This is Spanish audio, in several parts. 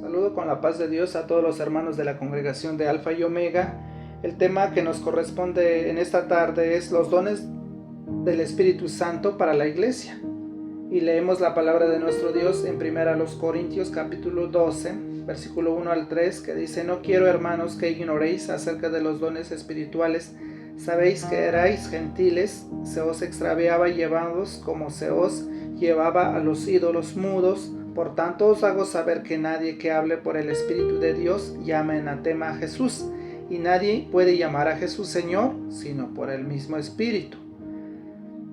Saludo con la paz de Dios a todos los hermanos de la congregación de Alfa y Omega. El tema que nos corresponde en esta tarde es los dones del Espíritu Santo para la iglesia. Y leemos la palabra de nuestro Dios en 1 Corintios capítulo 12, versículo 1 al 3, que dice: No quiero, hermanos, que ignoréis acerca de los dones espirituales. Sabéis que erais gentiles, se os extraviaba llevados como se os llevaba a los ídolos mudos. Por tanto os hago saber que nadie que hable por el Espíritu de Dios llama anatema a Jesús, y nadie puede llamar a Jesús Señor, sino por el mismo Espíritu.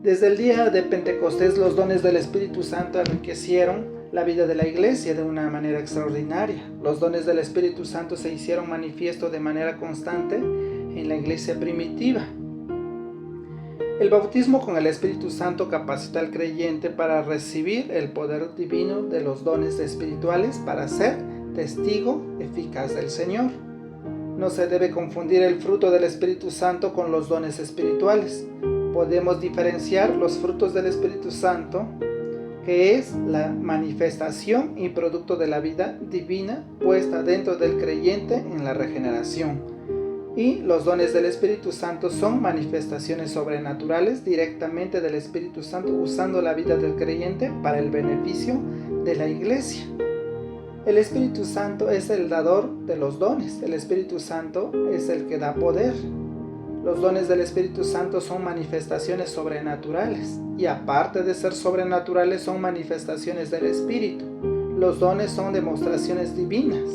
Desde el día de Pentecostés, los dones del Espíritu Santo enriquecieron la vida de la iglesia de una manera extraordinaria. Los dones del Espíritu Santo se hicieron manifiesto de manera constante en la iglesia primitiva. El bautismo con el Espíritu Santo capacita al creyente para recibir el poder divino de los dones espirituales para ser testigo eficaz del Señor. No se debe confundir el fruto del Espíritu Santo con los dones espirituales. Podemos diferenciar los frutos del Espíritu Santo, que es la manifestación y producto de la vida divina puesta dentro del creyente en la regeneración. Y los dones del Espíritu Santo son manifestaciones sobrenaturales directamente del Espíritu Santo usando la vida del creyente para el beneficio de la iglesia. El Espíritu Santo es el dador de los dones. El Espíritu Santo es el que da poder. Los dones del Espíritu Santo son manifestaciones sobrenaturales y aparte de ser sobrenaturales son manifestaciones del Espíritu. Los dones son demostraciones divinas.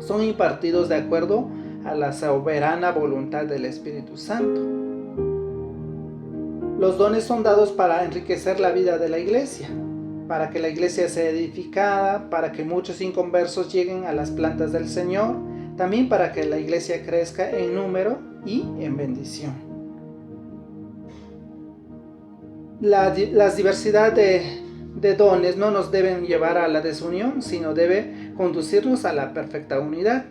Son impartidos de acuerdo a la soberana voluntad del Espíritu Santo. Los dones son dados para enriquecer la vida de la iglesia, para que la iglesia sea edificada, para que muchos inconversos lleguen a las plantas del Señor, también para que la iglesia crezca en número y en bendición. Las diversidad de dones no nos deben llevar a la desunión, sino debe conducirnos a la perfecta unidad.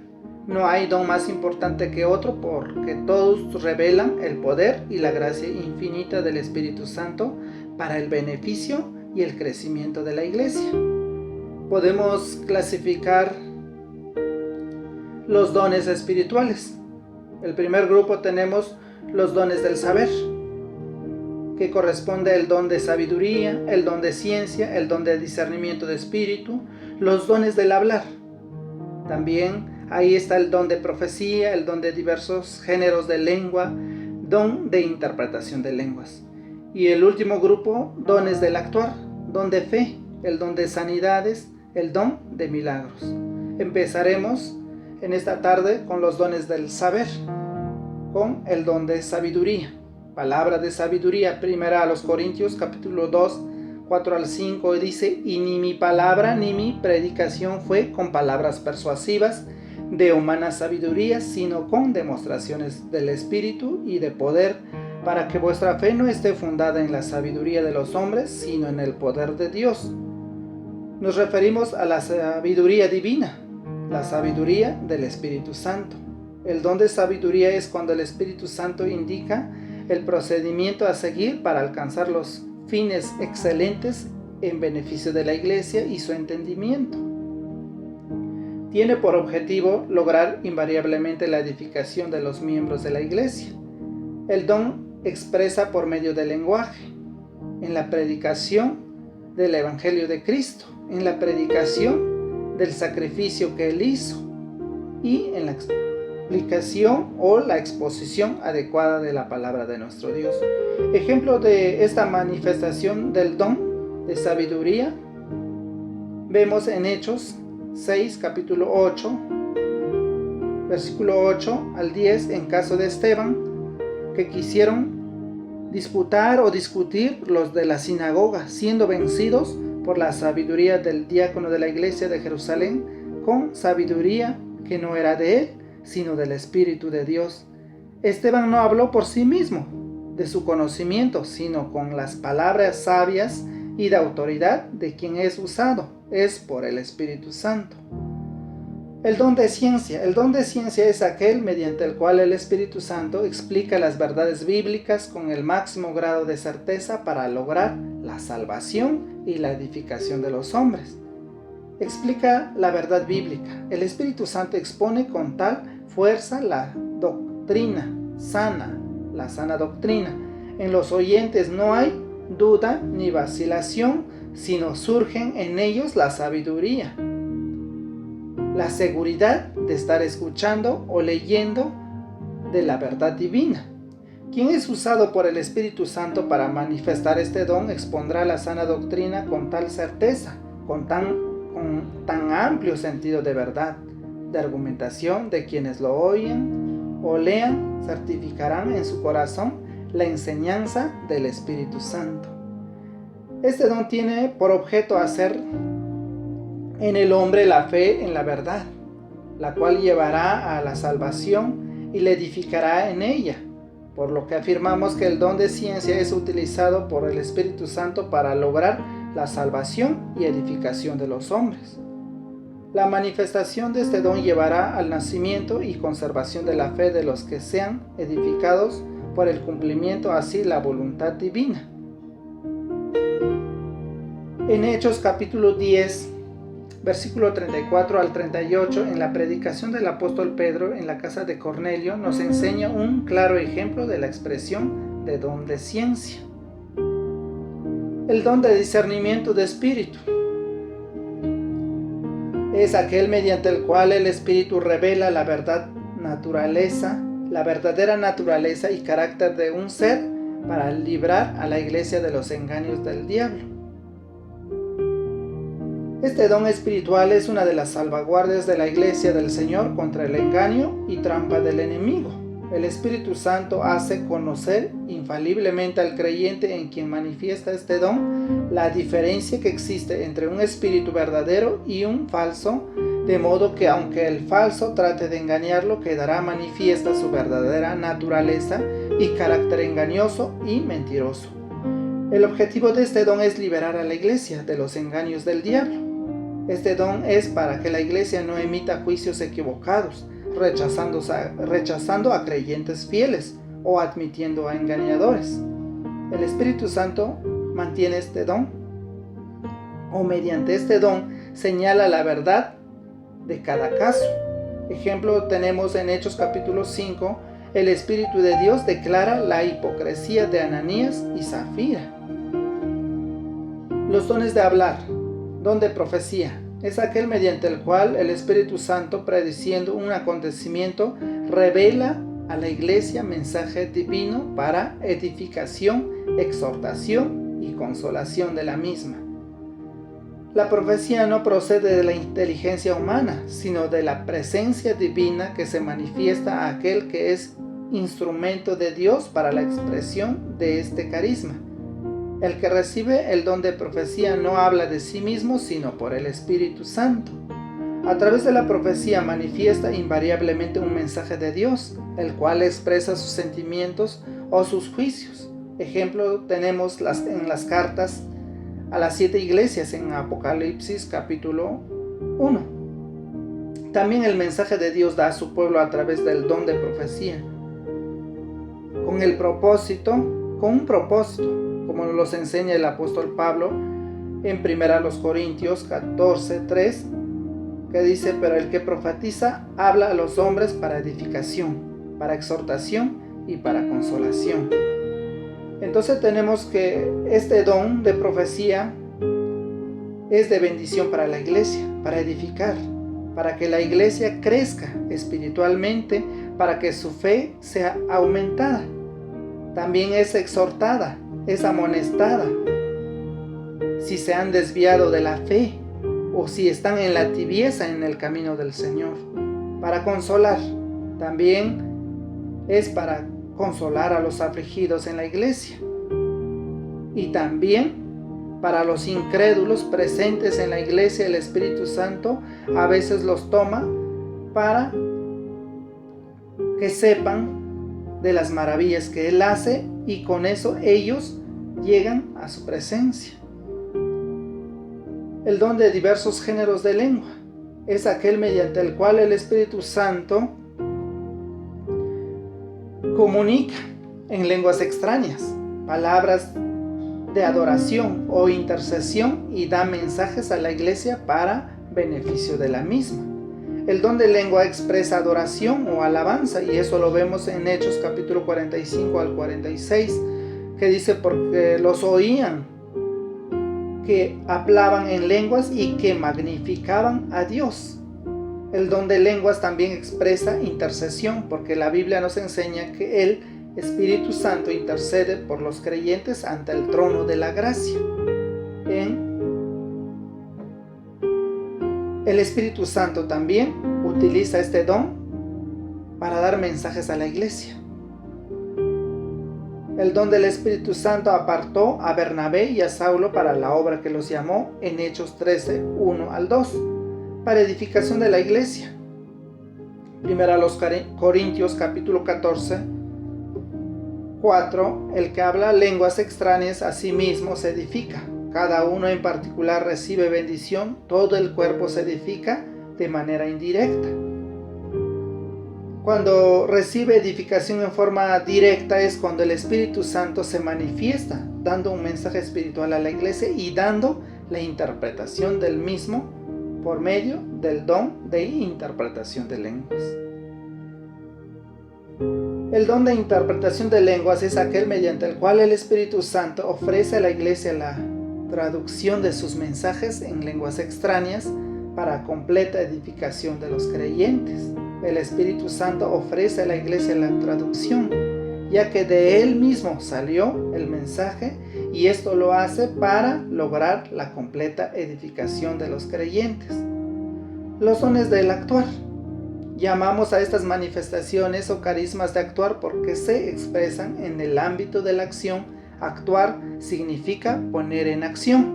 No hay don más importante que otro porque todos revelan el poder y la gracia infinita del Espíritu Santo para el beneficio y el crecimiento de la iglesia. Podemos clasificar los dones espirituales. El primer grupo tenemos los dones del saber, que corresponde el don de sabiduría, el don de ciencia, el don de discernimiento de espíritu, los dones del hablar. También ahí está el don de profecía, el don de diversos géneros de lengua, don de interpretación de lenguas. Y el último grupo, dones del actuar, don de fe, el don de sanidades, el don de milagros. Empezaremos en esta tarde con los dones del saber, con el don de sabiduría. Palabra de sabiduría, 1 Corintios capítulo 2, 4 al 5, dice: Y ni mi palabra ni mi predicación fue con palabras persuasivas de humana sabiduría, sino con demostraciones del Espíritu y de poder, para que vuestra fe no esté fundada en la sabiduría de los hombres, sino en el poder de Dios. Nos referimos a la sabiduría divina, la sabiduría del Espíritu Santo. El don de sabiduría es cuando el Espíritu Santo indica el procedimiento a seguir para alcanzar los fines excelentes en beneficio de la iglesia y su entendimiento. Tiene por objetivo lograr invariablemente la edificación de los miembros de la iglesia. El don expresa por medio del lenguaje, en la predicación del Evangelio de Cristo, en la predicación del sacrificio que Él hizo y en la explicación o la exposición adecuada de la palabra de nuestro Dios. Ejemplo de esta manifestación del don de sabiduría vemos en Hechos 6, capítulo 8, versículo 8 al 10, en caso de Esteban, que quisieron disputar o discutir los de la sinagoga, siendo vencidos por la sabiduría del diácono de la iglesia de Jerusalén, con sabiduría que no era de él, sino del Espíritu de Dios. Esteban no habló por sí mismo, de su conocimiento, sino con las palabras sabias y de autoridad de quien es usado, es por el Espíritu Santo. El don de ciencia. El don de ciencia es aquel mediante el cual el Espíritu Santo explica las verdades bíblicas con el máximo grado de certeza para lograr la salvación y la edificación de los hombres. explica la verdad bíblica. El Espíritu Santo expone con tal fuerza la doctrina sana, la sana doctrina. En los oyentes no hay duda ni vacilación, sino surgen en ellos la sabiduría, la seguridad de estar escuchando o leyendo de la verdad divina. Quien es usado por el Espíritu Santo para manifestar este don expondrá la sana doctrina con tal certeza, con tan amplio sentido de verdad, de argumentación, de quienes lo oyen o lean, certificarán en su corazón la enseñanza del Espíritu Santo. Este don tiene por objeto hacer en el hombre la fe en la verdad, la cual llevará a la salvación y le edificará en ella, por lo que afirmamos que el don de ciencia es utilizado por el Espíritu Santo para lograr la salvación y edificación de los hombres. La manifestación de este don llevará al nacimiento y conservación de la fe de los que sean edificados por el cumplimiento así la voluntad divina. En Hechos capítulo 10, versículo 34 al 38, en la predicación del apóstol Pedro en la casa de Cornelio, nos enseña un claro ejemplo de la expresión de don de ciencia. El don de discernimiento de espíritu es aquel mediante el cual el Espíritu revela la verdadera naturaleza y carácter de un ser para librar a la iglesia de los engaños del diablo. Este don espiritual es una de las salvaguardias de la iglesia del Señor contra el engaño y trampa del enemigo. El Espíritu Santo hace conocer infaliblemente al creyente en quien manifiesta este don la diferencia que existe entre un espíritu verdadero y un falso, de modo que aunque el falso trate de engañarlo, quedará manifiesta su verdadera naturaleza y carácter engañoso y mentiroso. El objetivo de este don es liberar a la iglesia de los engaños del diablo. Este don es para que la iglesia no emita juicios equivocados, rechazando a creyentes fieles o admitiendo a engañadores. El Espíritu Santo mantiene este don, o mediante este don señala la verdad de cada caso. Ejemplo tenemos en Hechos capítulo 5, el Espíritu de Dios declara la hipocresía de Ananías y Zafira. Los dones de hablar, don de profecía, es aquel mediante el cual el Espíritu Santo, prediciendo un acontecimiento, revela a la iglesia mensaje divino para edificación, exhortación y consolación de la misma. La profecía no procede de la inteligencia humana, sino de la presencia divina que se manifiesta a aquel que es instrumento de Dios para la expresión de este carisma. El que recibe el don de profecía no habla de sí mismo, sino por el Espíritu Santo. A través de la profecía manifiesta invariablemente un mensaje de Dios, el cual expresa sus sentimientos o sus juicios. Ejemplo tenemos en las cartas a las 7 iglesias en Apocalipsis capítulo 1. También el mensaje de Dios da a su pueblo a través del don de profecía, con un propósito, como nos enseña el apóstol Pablo en 1 Corintios 14:3, que dice: pero el que profetiza habla a los hombres para edificación, para exhortación y para consolación. Entonces tenemos que este don de profecía es de bendición para la iglesia, para edificar, para que la iglesia crezca espiritualmente, para que su fe sea aumentada. También es exhortada, es amonestada si se han desviado de la fe o si están en la tibieza en el camino del Señor. Para consolar, también es para consolar a los afligidos en la iglesia, y también para los incrédulos presentes en la iglesia. El Espíritu Santo a veces los toma para que sepan de las maravillas que Él hace, y con eso ellos llegan a su presencia. El don de diversos géneros de lengua es aquel mediante el cual el Espíritu Santo comunica en lenguas extrañas, palabras de adoración o intercesión, y da mensajes a la iglesia para beneficio de la misma. El don de lengua expresa adoración o alabanza, y eso lo vemos en Hechos capítulo 45 al 46, que dice: porque los oían que hablaban en lenguas y que magnificaban a Dios. El don de lenguas también expresa intercesión, porque la Biblia nos enseña que el Espíritu Santo intercede por los creyentes ante el trono de la gracia. El Espíritu Santo también utiliza este don para dar mensajes a la iglesia. El don del Espíritu Santo apartó a Bernabé y a Saulo para la obra que los llamó en Hechos 13, 1 al 2, para edificación de la iglesia. Primero a los Corintios capítulo 14, 4, el que habla lenguas extrañas a sí mismo se edifica. Cada uno en particular recibe bendición, todo el cuerpo se edifica de manera indirecta. Cuando recibe edificación en forma directa es cuando el Espíritu Santo se manifiesta, dando un mensaje espiritual a la iglesia y dando la interpretación del mismo por medio del don de interpretación de lenguas. El don de interpretación de lenguas es aquel mediante el cual el Espíritu Santo ofrece a la iglesia la traducción de sus mensajes en lenguas extrañas para completa edificación de los creyentes. El Espíritu Santo ofrece a la iglesia la traducción, ya que de él mismo salió el mensaje, y esto lo hace para lograr la completa edificación de los creyentes. Los dones del actuar. Llamamos a estas manifestaciones o carismas de actuar porque se expresan en el ámbito de la acción. Actuar significa poner en acción.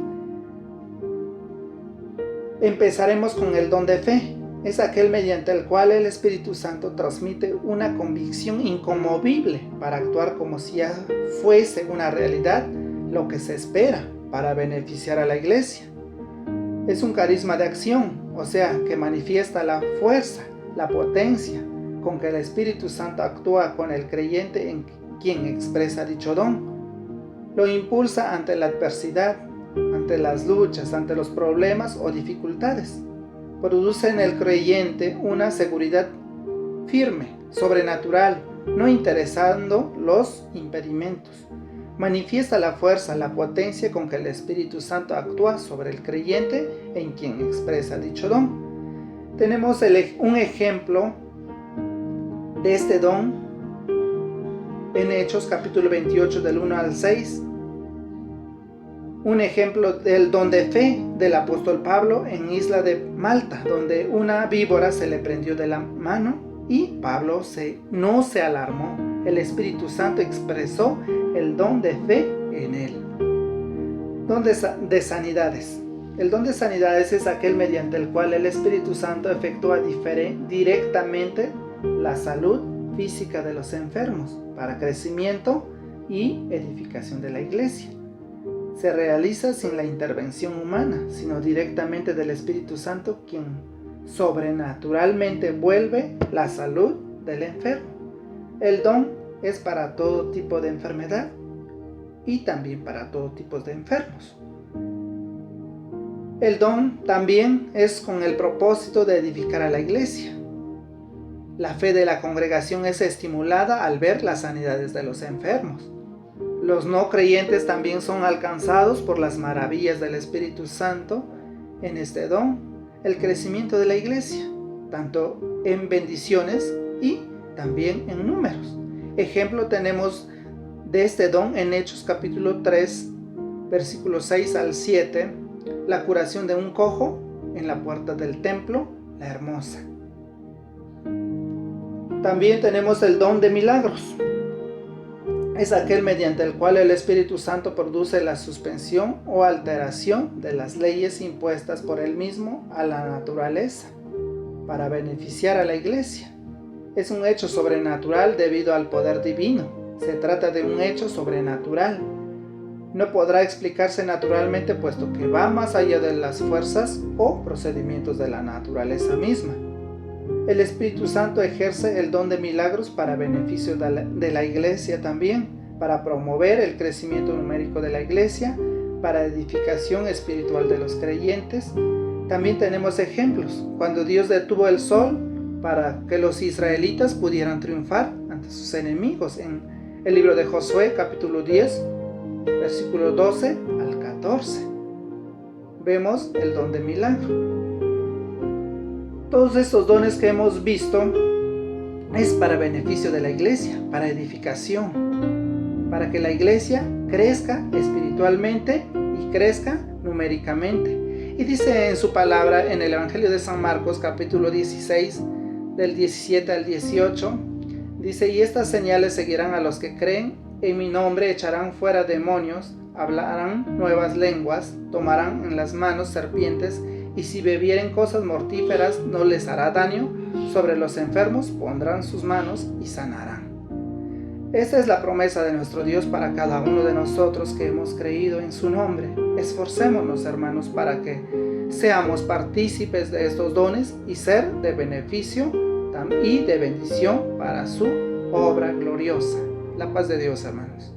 Empezaremos con el don de fe. Es aquel mediante el cual el Espíritu Santo transmite una convicción inconmovible para actuar como si ya fuese una realidad lo que se espera para beneficiar a la iglesia. Es un carisma de acción, o sea, que manifiesta la fuerza, la potencia con que el Espíritu Santo actúa con el creyente en quien expresa dicho don. Lo impulsa ante la adversidad, ante las luchas, ante los problemas o dificultades. Produce en el creyente una seguridad firme, sobrenatural, no interesando los impedimentos. Manifiesta la fuerza, la potencia con que el Espíritu Santo actúa sobre el creyente en quien expresa dicho don. Tenemos un ejemplo de este don en Hechos capítulo 28 del 1 al 6. Un ejemplo del don de fe del apóstol Pablo en isla de Malta, donde una víbora se le prendió de la mano y Pablo no se alarmó. El Espíritu Santo expresó el don de fe en él. Don de sanidades. El don de sanidades es aquel mediante el cual el Espíritu Santo efectúa directamente la salud física de los enfermos para crecimiento y edificación de la iglesia. Se realiza sin la intervención humana, sino directamente del Espíritu Santo, quien sobrenaturalmente vuelve la salud del enfermo. El don es para todo tipo de enfermedad y también para todo tipo de enfermos. El don también es con el propósito de edificar a la iglesia. La fe de la congregación es estimulada al ver las sanidades de los enfermos. Los no creyentes también son alcanzados por las maravillas del Espíritu Santo en este don, el crecimiento de la iglesia, tanto en bendiciones y también en números. Ejemplo tenemos de este don en Hechos capítulo 3, versículos 6 al 7, la curación de un cojo en la puerta del templo, la hermosa. También tenemos el don de milagros. Es aquel mediante el cual el Espíritu Santo produce la suspensión o alteración de las leyes impuestas por él mismo a la naturaleza para beneficiar a la iglesia. Es un hecho sobrenatural debido al poder divino. Se trata de un hecho sobrenatural. No podrá explicarse naturalmente puesto que va más allá de las fuerzas o procedimientos de la naturaleza misma. El Espíritu Santo ejerce el don de milagros para beneficio de la iglesia también, para promover el crecimiento numérico de la iglesia, para edificación espiritual de los creyentes. También tenemos ejemplos, cuando Dios detuvo el sol para que los israelitas pudieran triunfar ante sus enemigos, en el libro de Josué, capítulo 10, versículo 12 al 14. Vemos el don de milagro. Todos estos dones que hemos visto es para beneficio de la iglesia, para edificación, para que la iglesia crezca espiritualmente y crezca numéricamente. Y dice en su palabra en el Evangelio de San Marcos, capítulo 16, del 17 al 18, dice: y estas señales seguirán a los que creen, en mi nombre echarán fuera demonios, hablarán nuevas lenguas, tomarán en las manos serpientes, y si bebieren cosas mortíferas no les hará daño, sobre los enfermos pondrán sus manos y sanarán. Esta es la promesa de nuestro Dios para cada uno de nosotros que hemos creído en su nombre. Esforcémonos, hermanos, para que seamos partícipes de estos dones y ser de beneficio y de bendición para su obra gloriosa. La paz de Dios, hermanos.